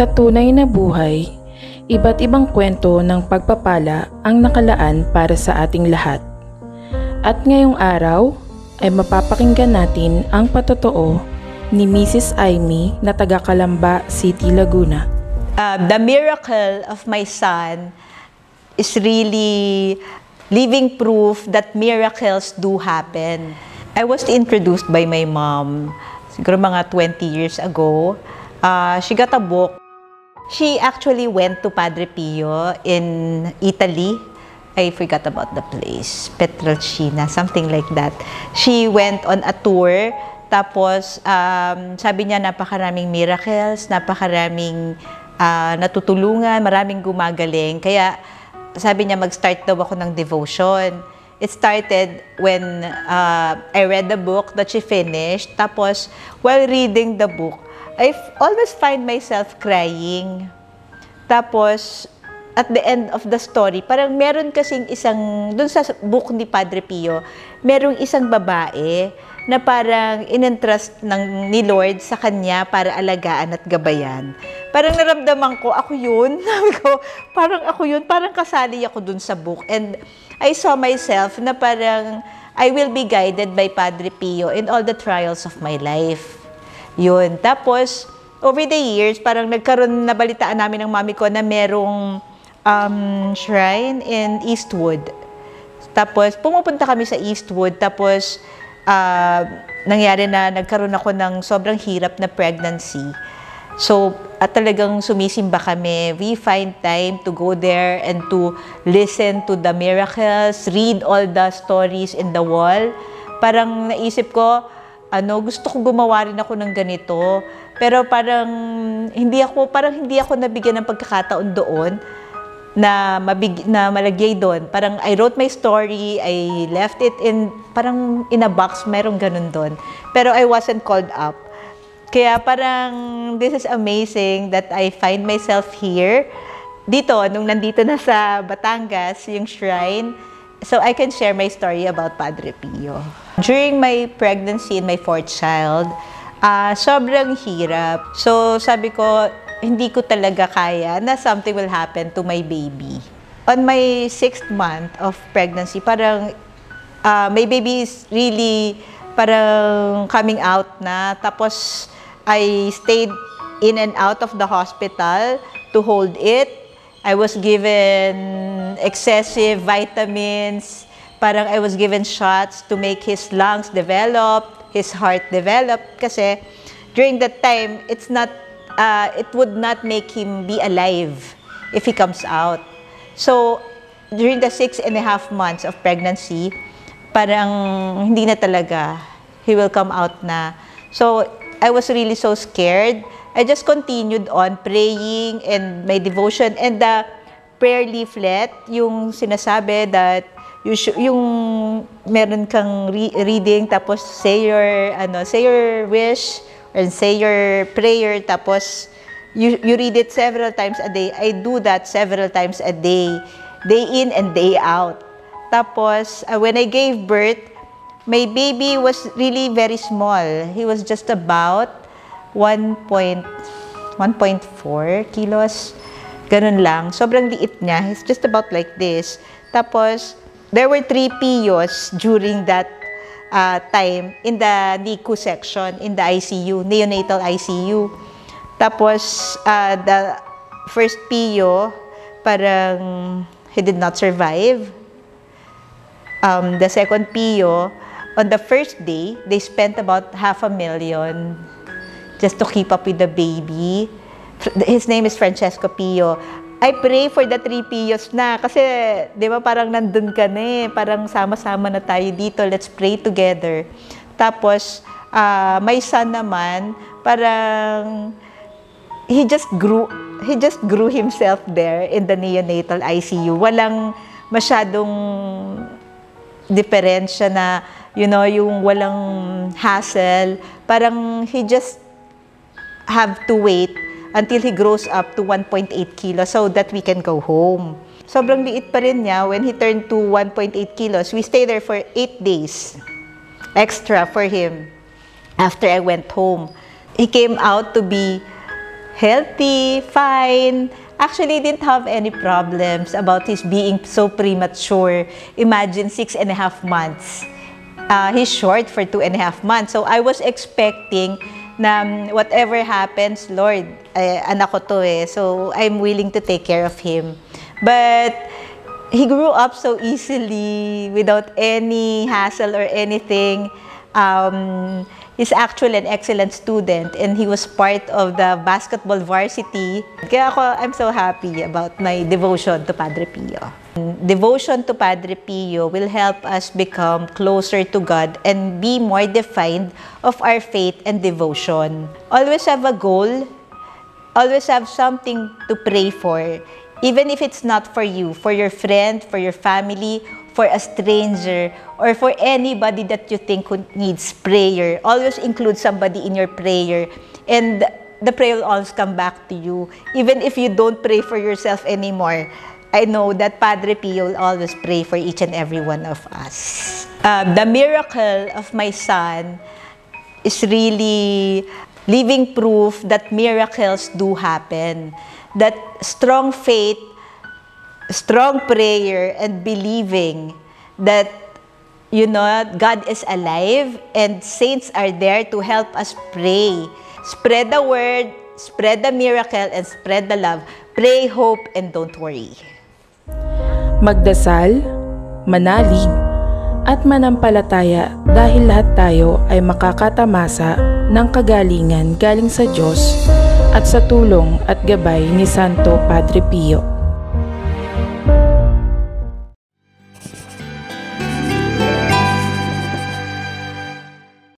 Sa tunay na buhay, iba't ibang kwento ng pagpapala ang nakalaan para sa ating lahat. At ngayong araw ay mapapakinggan natin ang patotoo ni Mrs. Aimee na taga Calamba City, Laguna. The miracle of my son is really living proof that miracles do happen. I was introduced by my mom, siguro mga 20 years ago. She got a book. She actually went to Padre Pio in Italy. I forgot about the place. Petrolcina, something like that. She went on a tour. Tapos, sabi niya napakaraming miracles, napakaraming natutulungan, maraming gumagaling. Kaya, sabi niya mag-start daw ako ng devotion. It started when I read the book that she finished. Tapos, while reading the book, I always find myself crying. Tapos, at the end of the story, parang meron kasing isang, dun sa book ni Padre Pio, merong isang babae na parang in-entrust ni Lord sa kanya para alagaan at gabayan. Parang naramdaman ko, ako yun. Sabi ko, parang ako yun. Parang kasali ako dun sa book. And I saw myself na parang I will be guided by Padre Pio in all the trials of my life. Yun. Tapos, over the years, parang nagkaroon, nabalitaan namin ng mami ko na merong shrine in Eastwood. Tapos, pumupunta kami sa Eastwood. Tapos, nangyari na nagkaroon ako ng sobrang hirap na pregnancy. So, at talagang sumisimba kami. We find time to go there and to listen to the miracles, read all the stories in the wall. Parang naisip ko, gusto ko gumawa rin ako ng ganito. Pero parang hindi ako nabigyan ng pagkakataon doon na malagay doon. Parang I wrote my story, I left it parang in a box, merong ganun doon. Pero I wasn't called up. Kaya parang this is amazing that I find myself here. Dito, nung nandito na sa Batangas, yung shrine, so I can share my story about Padre Pio. During my pregnancy and my 4th child, sobrang hirap. So sabi ko, hindi ko talaga kaya na something will happen to my baby. On my 6th month of pregnancy, parang my baby is really parang coming out na. Tapos I stayed in and out of the hospital to hold it. I was given excessive vitamins. Parang I was given shots to make his lungs develop, his heart develop. Kasi during that time, it would not make him be alive if he comes out. So, during the 6.5 months of pregnancy, parang hindi na talaga, he will come out na. So, I was really so scared. I just continued on praying and my devotion and the prayer leaflet, yung sinasabi that yung meron kang reading, tapos say your wish and say your prayer, tapos you read it several times a day. I do that several times a day in and day out. Tapos when I gave birth, my baby was really very small. He was just about 1.4 kilos. Ganun lang. Sobrang liit niya. He's just about like this. Tapos, there were 3 Pios during that time in the NICU section, in the ICU, neonatal ICU. Tapos, the first Pio, parang he did not survive. The second Pio, on the first day, they spent about $500,000 just to keep up with the baby. His name is Francesco Pio. I pray for the 3 Pios na. Kasi, di ba, parang nandun ka na eh. Parang sama-sama na tayo dito. Let's pray together. Tapos, my son naman, parang, he just grew himself there in the neonatal ICU. Walang masyadong diferensya na, yung walang hassle. Parang, he just have to wait until he grows up to 1.8 kilos so that we can go home. Sobrang liit pa rin niya. When he turned to 1.8 kilos, we stayed there for 8 days extra for him after I went home. He came out to be healthy, fine. Actually, didn't have any problems about his being so premature. Imagine 6.5 months. He's short for 2.5 months. So I was expecting na whatever happens, Lord, anak ko to eh. So I'm willing to take care of him. But he grew up so easily without any hassle or anything. He's actually an excellent student and he was part of the basketball varsity. Kaya I'm so happy about my devotion to Padre Pio. Devotion to Padre Pio will help us become closer to God and be more defined of our faith and devotion. Always have a goal, always have something to pray for. Even if it's not for you, for your friend, for your family, for a stranger, or for anybody that you think who needs prayer. Always include somebody in your prayer, and the prayer will always come back to you. Even if you don't pray for yourself anymore, I know that Padre Pio will always pray for each and every one of us. The miracle of my son is really living proof that miracles do happen. That strong faith, strong prayer, and believing that, you know, God is alive and saints are there to help us pray. Spread the word, spread the miracle, and spread the love. Pray, hope, and don't worry. Magdasal, manalig, at manampalataya dahil lahat tayo ay makakatamasa ng kagalingan galing sa Diyos at sa tulong at gabay ni Santo Padre Pio.